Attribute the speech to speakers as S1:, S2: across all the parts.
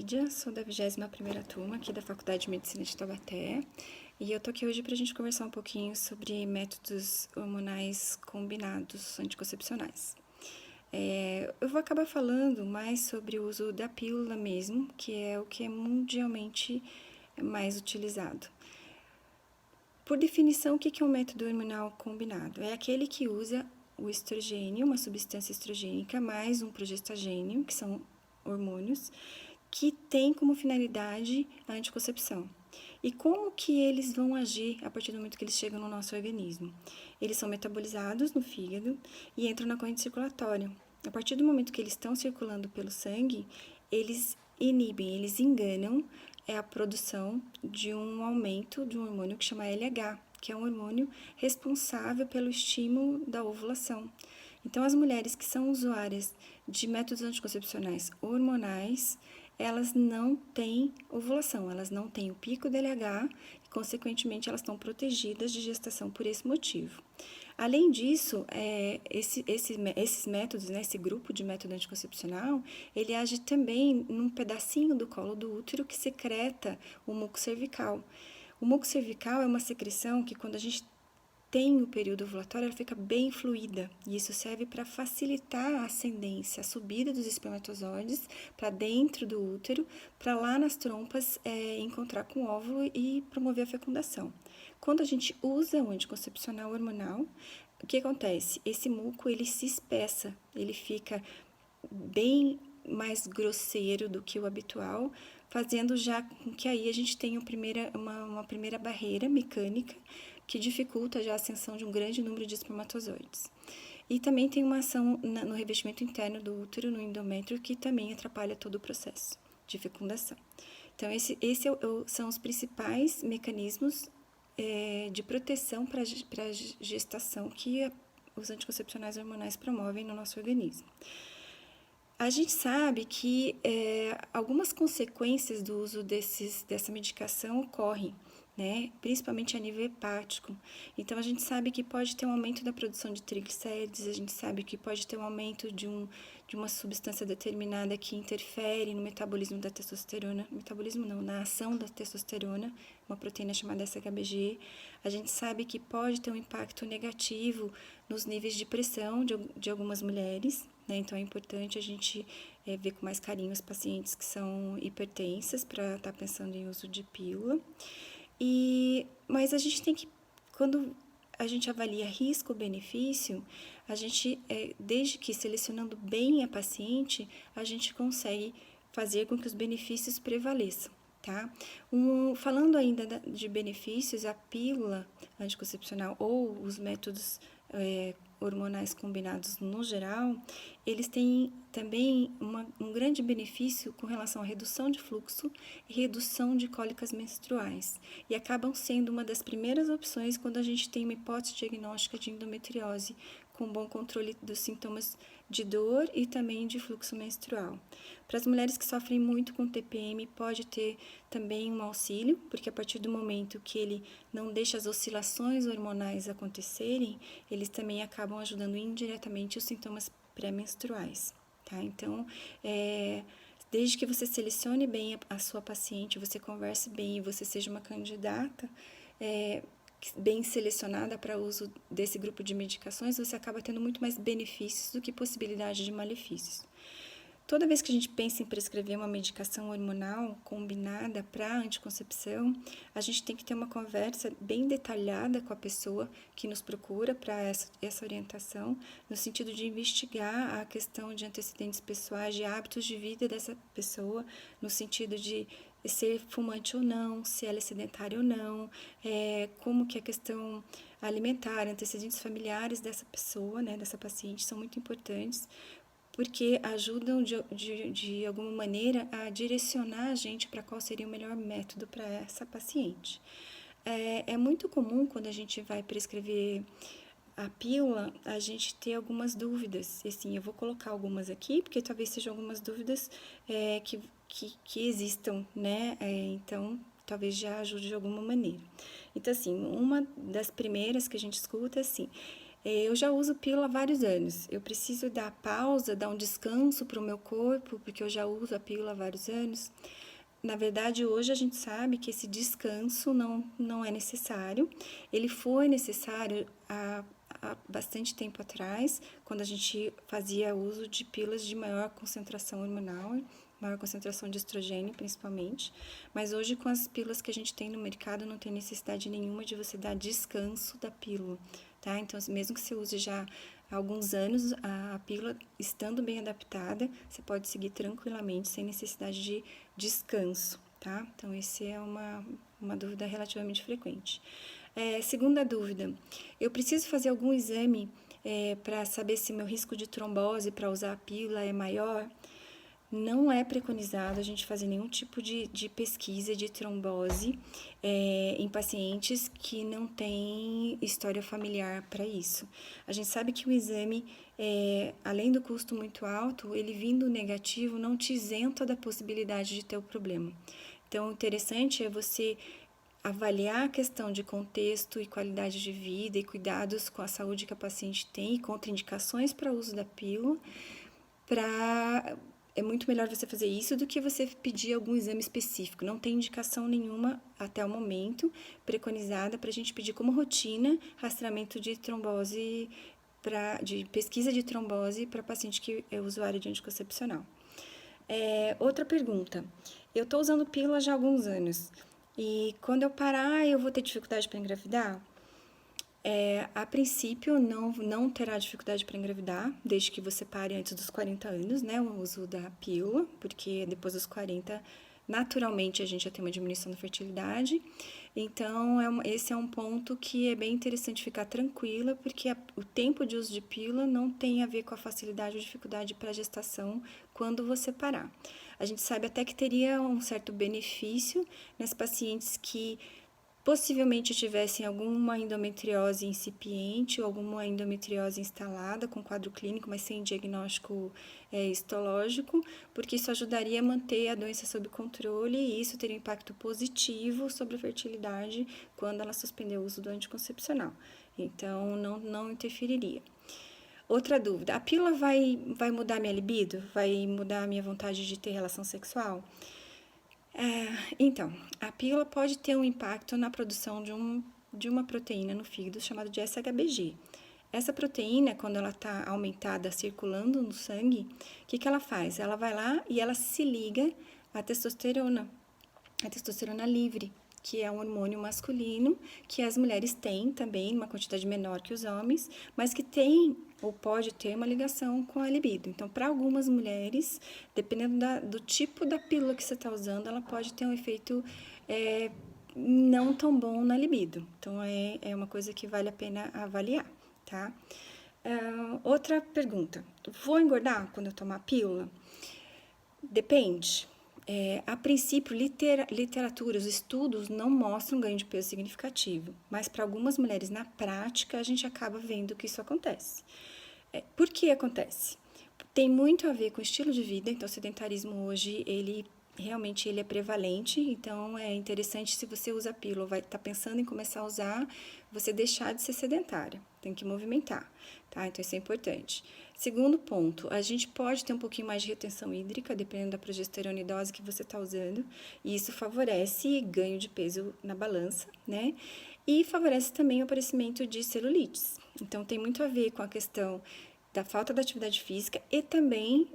S1: Lídia, sou da 21ª turma aqui da Faculdade de Medicina de Taubaté e eu tô aqui hoje pra gente conversar um pouquinho sobre métodos hormonais combinados anticoncepcionais. Eu vou acabar falando mais sobre o uso da pílula mesmo, que é o que é mundialmente mais utilizado. Por definição, o que é um método hormonal combinado? É aquele que usa o estrogênio, uma substância estrogênica, mais um progestagênio, que são hormônios, que tem como finalidade a anticoncepção. E como que eles vão agir a partir do momento que eles chegam no nosso organismo? Eles são metabolizados no fígado e entram na corrente circulatória. A partir do momento que eles estão circulando pelo sangue, eles inibem, eles enganam a produção de um aumento de um hormônio que chama LH, que é um hormônio responsável pelo estímulo da ovulação. Então, as mulheres que são usuárias de métodos anticoncepcionais hormonais, elas não têm ovulação, elas não têm o pico do LH e, consequentemente, elas estão protegidas de gestação por esse motivo. Além disso, esses métodos, né, esse grupo de método anticoncepcional, ele age também num pedacinho do colo do útero que secreta o muco cervical. O muco cervical é uma secreção que, quando a gente tem o período ovulatório, ela fica bem fluida, e isso serve para facilitar a ascendência, a subida dos espermatozoides para dentro do útero, para lá nas trompas encontrar com o óvulo e promover a fecundação. Quando a gente usa o anticoncepcional hormonal, o que acontece? Esse muco, ele se espessa, ele fica bem mais grosseiro do que o habitual, fazendo já com que aí a gente tenha uma primeira barreira mecânica que dificulta já a ascensão de um grande número de espermatozoides. E também tem uma ação no revestimento interno do útero, no endométrio, que também atrapalha todo o processo de fecundação. Então, são os principais mecanismos de proteção para a gestação que os anticoncepcionais hormonais promovem no nosso organismo. A gente sabe que algumas consequências do uso dessa medicação ocorrem, né? Principalmente a nível hepático. Então, a gente sabe que pode ter um aumento da produção de triglicérides, a gente sabe que pode ter um aumento de uma substância determinada que interfere no metabolismo da testosterona, metabolismo não, na ação da testosterona, uma proteína chamada SHBG. A gente sabe que pode ter um impacto negativo nos níveis de pressão de algumas mulheres, né? Então, é importante a gente ver com mais carinho as pacientes que são hipertensas para estar pensando em uso de pílula. Mas a gente tem que, quando a gente avalia risco-benefício, a gente, desde que selecionando bem a paciente, a gente consegue fazer com que os benefícios prevaleçam, tá? Falando ainda de benefícios, a pílula anticoncepcional ou os métodos hormonais combinados no geral, eles têm também um grande benefício com relação à redução de fluxo e redução de cólicas menstruais, e acabam sendo uma das primeiras opções quando a gente tem uma hipótese diagnóstica de endometriose, com bom controle dos sintomas de dor e também de fluxo menstrual. Para as mulheres que sofrem muito com TPM, pode ter também um auxílio, porque a partir do momento que ele não deixa as oscilações hormonais acontecerem, eles também acabam ajudando indiretamente os sintomas pré-menstruais, tá? Então, desde que você selecione bem a sua paciente, você converse bem e você seja uma candidata bem selecionada para o uso desse grupo de medicações, você acaba tendo muito mais benefícios do que possibilidade de malefícios. Toda vez que a gente pensa em prescrever uma medicação hormonal combinada para anticoncepção, a gente tem que ter uma conversa bem detalhada com a pessoa que nos procura para essa orientação, no sentido de investigar a questão de antecedentes pessoais, de hábitos de vida dessa pessoa, no sentido de ser fumante ou não, se ela é sedentária ou não, como que a questão alimentar, antecedentes familiares dessa pessoa, né, dessa paciente, são muito importantes, porque ajudam de alguma maneira a direcionar a gente para qual seria o melhor método para essa paciente. É muito comum quando a gente vai prescrever a pílula, a gente ter algumas dúvidas. E assim, eu vou colocar algumas aqui, porque talvez sejam algumas dúvidas que existam, né? Então, talvez já ajude de alguma maneira. Então, assim, uma das primeiras que a gente escuta é assim, Eu já uso pílula há vários anos. Eu preciso dar pausa, dar um descanso para o meu corpo, porque eu já uso a pílula há vários anos. Na verdade, hoje a gente sabe que esse descanso não é necessário. Ele foi necessário há bastante tempo atrás, quando a gente fazia uso de pílulas de maior concentração hormonal, maior concentração de estrogênio, principalmente. Mas hoje, com as pílulas que a gente tem no mercado, não tem necessidade nenhuma de você dar descanso da pílula, tá? Então, mesmo que você use já há alguns anos, a pílula estando bem adaptada, você pode seguir tranquilamente, sem necessidade de descanso, tá? Então, essa é uma dúvida relativamente frequente. Segunda dúvida, eu preciso fazer algum exame para saber se meu risco de trombose para usar a pílula é maior? Não é preconizado a gente fazer nenhum tipo de pesquisa de trombose em pacientes que não têm história familiar para isso. A gente sabe que o exame, além do custo muito alto, ele vindo negativo não te isenta da possibilidade de ter o problema. Então, o interessante é você avaliar a questão de contexto e qualidade de vida e cuidados com a saúde que a paciente tem e contraindicações para o uso da pílula, é muito melhor você fazer isso do que você pedir algum exame específico. Não tem indicação nenhuma até o momento preconizada para a gente pedir como rotina rastreamento de trombose, de pesquisa de trombose para paciente que é usuário de anticoncepcional. Outra pergunta. Eu estou usando pílula já há alguns anos e quando eu parar eu vou ter dificuldade para engravidar? A princípio, não terá dificuldade para engravidar, desde que você pare antes dos 40 anos, né, o uso da pílula, porque depois dos 40, naturalmente, a gente já tem uma diminuição da fertilidade. Então, esse é um ponto que é bem interessante ficar tranquila, porque o tempo de uso de pílula não tem a ver com a facilidade ou dificuldade para a gestação quando você parar. A gente sabe até que teria um certo benefício nas pacientes que possivelmente tivessem alguma endometriose incipiente ou alguma endometriose instalada com quadro clínico, mas sem diagnóstico histológico, porque isso ajudaria a manter a doença sob controle e isso teria um impacto positivo sobre a fertilidade quando ela suspender o uso do anticoncepcional. Então, não interferiria. Outra dúvida, a pílula vai mudar minha libido? Vai mudar a minha vontade de ter relação sexual? Então, a pílula pode ter um impacto na produção de uma proteína no fígado chamada de SHBG. Essa proteína, quando ela está aumentada, circulando no sangue, o que ela faz? Ela vai lá e ela se liga à testosterona livre, que é um hormônio masculino que as mulheres têm também, uma quantidade menor que os homens, mas que tem ou pode ter uma ligação com a libido. Então, para algumas mulheres, dependendo do tipo da pílula que você está usando, ela pode ter um efeito não tão bom na libido. Então, é uma coisa que vale a pena avaliar, tá? Outra pergunta. Vou engordar quando eu tomar pílula? Depende. A princípio, literatura, os estudos não mostram ganho de peso significativo, mas para algumas mulheres, na prática, a gente acaba vendo que isso acontece. Por que acontece? Tem muito a ver com o estilo de vida, então o sedentarismo hoje, realmente ele é prevalente, então é interessante se você usa a pílula, vai estar pensando em começar a usar, você deixar de ser sedentária, tem que movimentar, tá? Então isso é importante. Segundo ponto, a gente pode ter um pouquinho mais de retenção hídrica, dependendo da progesterona e dose que você está usando, e isso favorece ganho de peso na balança, né? E favorece também o aparecimento de celulites. Então, tem muito a ver com a questão da falta de atividade física e também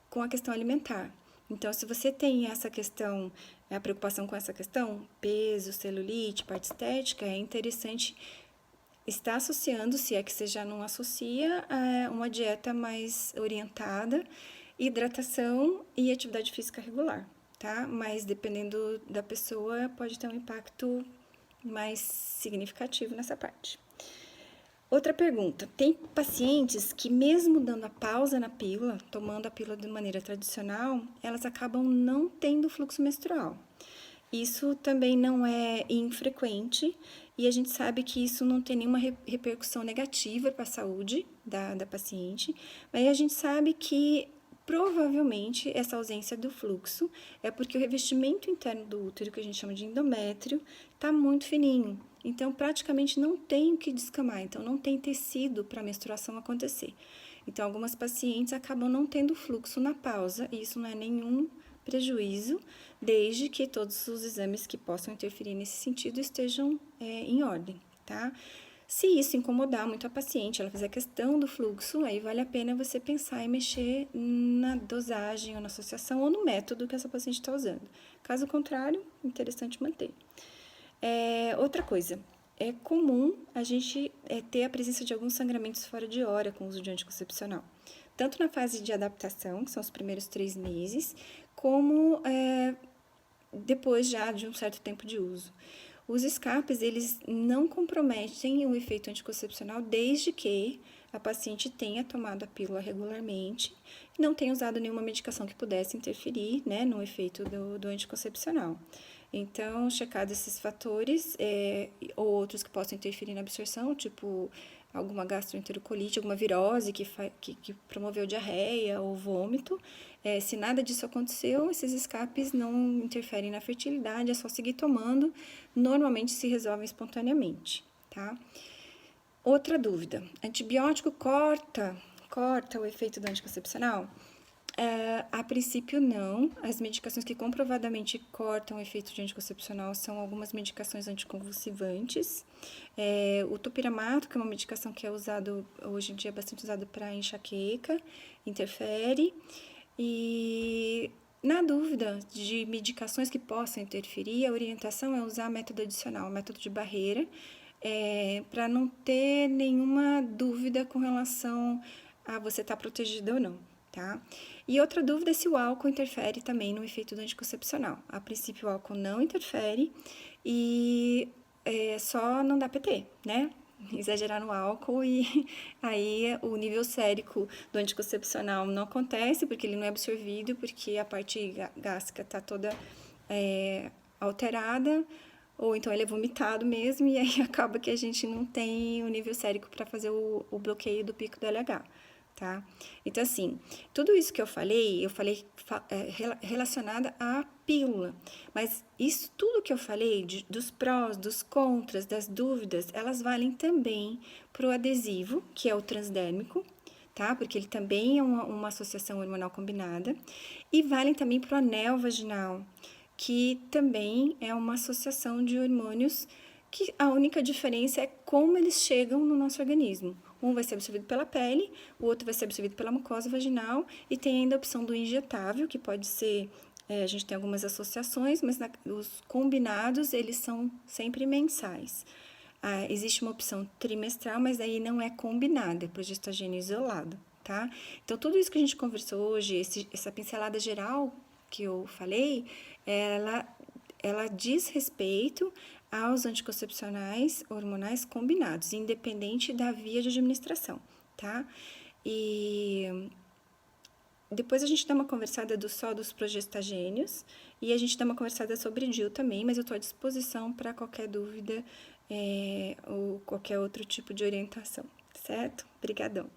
S1: com a questão alimentar. Então, se você tem essa questão, a preocupação com essa questão, peso, celulite, parte estética, é interessante estar associando, se é que você já não associa, a uma dieta mais orientada, hidratação e atividade física regular, tá? Mas dependendo da pessoa, pode ter um impacto mais significativo nessa parte. Outra pergunta, tem pacientes que mesmo dando a pausa na pílula, tomando a pílula de maneira tradicional, elas acabam não tendo fluxo menstrual. Isso também não é infrequente e a gente sabe que isso não tem nenhuma repercussão negativa para a saúde da paciente, mas a gente sabe que provavelmente essa ausência do fluxo é porque o revestimento interno do útero, que a gente chama de endométrio, está muito fininho. Então, praticamente não tem o que descamar, então não tem tecido para a menstruação acontecer. Então, algumas pacientes acabam não tendo fluxo na pausa, e isso não é nenhum prejuízo, desde que todos os exames que possam interferir nesse sentido estejam em ordem, tá? Se isso incomodar muito a paciente, ela fizer questão do fluxo, aí vale a pena você pensar em mexer na dosagem ou na associação ou no método que essa paciente está usando. Caso contrário, interessante manter. Outra coisa, é comum a gente ter a presença de alguns sangramentos fora de hora com o uso de anticoncepcional. Tanto na fase de adaptação, que são os primeiros 3 meses, como depois já de um certo tempo de uso. Os escapes, eles não comprometem o efeito anticoncepcional desde que a paciente tenha tomado a pílula regularmente e não tenha usado nenhuma medicação que pudesse interferir, né, no efeito do anticoncepcional. Então, checar esses fatores ou outros que possam interferir na absorção, tipo alguma gastroenterolite, alguma virose que promoveu diarreia ou vômito. Se nada disso aconteceu, esses escapes não interferem na fertilidade, é só seguir tomando, normalmente se resolvem espontaneamente, tá? Outra dúvida, antibiótico corta o efeito do anticoncepcional? A princípio, não. As medicações que comprovadamente cortam o efeito de anticoncepcional são algumas medicações anticonvulsivantes. O topiramato, que é uma medicação que é usado, hoje em dia é bastante usado para enxaqueca, interfere. E, na dúvida de medicações que possam interferir, a orientação é usar método adicional, método de barreira, para não ter nenhuma dúvida com relação a você estar protegido ou não, tá? E outra dúvida é se o álcool interfere também no efeito do anticoncepcional. A princípio, o álcool não interfere e só não dá PT, né? Exagerar no álcool e aí o nível sérico do anticoncepcional não acontece porque ele não é absorvido, porque a parte gástrica está toda alterada, ou então ele é vomitado mesmo, e aí acaba que a gente não tem o nível sérico para fazer o bloqueio do pico do LH, tá? Então, assim, tudo isso que eu falei relacionada à pílula, mas isso tudo que eu falei, dos prós, dos contras, das dúvidas, elas valem também para o adesivo, que é o transdérmico, tá? Porque ele também é uma associação hormonal combinada, e valem também para o anel vaginal, que também é uma associação de hormônios que a única diferença é como eles chegam no nosso organismo. Um vai ser absorvido pela pele, o outro vai ser absorvido pela mucosa vaginal e tem ainda a opção do injetável, que pode ser, a gente tem algumas associações, mas os combinados, eles são sempre mensais. Existe uma opção trimestral, mas aí não é combinada, é progestagênio isolado, tá? Então, tudo isso que a gente conversou hoje, essa pincelada geral que eu falei, ela diz respeito aos anticoncepcionais hormonais combinados, independente da via de administração, tá? E depois a gente dá uma conversada só dos progestagênios e a gente dá uma conversada sobre DIU também, mas eu estou à disposição para qualquer dúvida ou qualquer outro tipo de orientação, certo? Obrigadão.